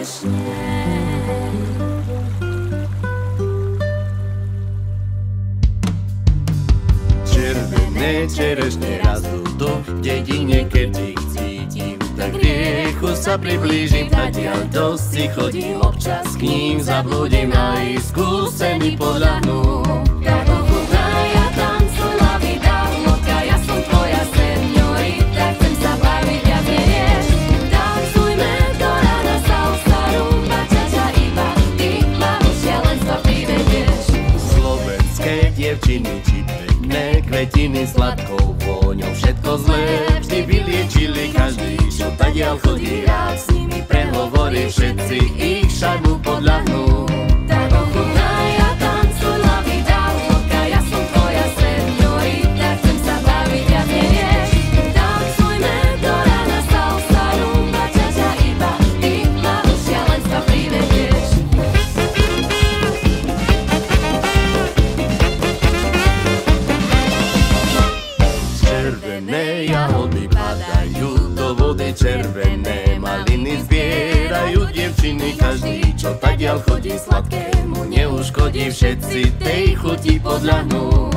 čerešne. Červené čerešne rastú tu v dedine, keď ich cítim, tak riechu sa priblížim. Tadiaľ dosť si chodím, občas k ním zablúdim a ich skúsení podľahnú. Tak ochutnaj a tancuj, la vida loca, ja som tvoja señorita, chcem sa baviť, viac nevieš. Tancujme do rána, salsa, rumba, čača, iba ty ma do šialenstva privedieš. Slovenské dievčiny, či pekné kvetiny, sladkou vôňou všetko zlé vždy vyliečili. Každý, čo tadiaľ chodí, rád s nimi prehovorí, všetci ich šarmu podľahnú. Tak ochutnaj a tancuj, la vida loca, ja som tvoja señorita, chcem sa baviť, viac nevieš. Tancujme do rána, salsa, rumba, čača, iba ty ma do šialenstva privedieš. Červené jahody padajú do vody, červené maliny zbierajú dievčiny. Každý, čo tadiaľ chodí, sladkému neuškodí, všetci tej chuti podľahnú.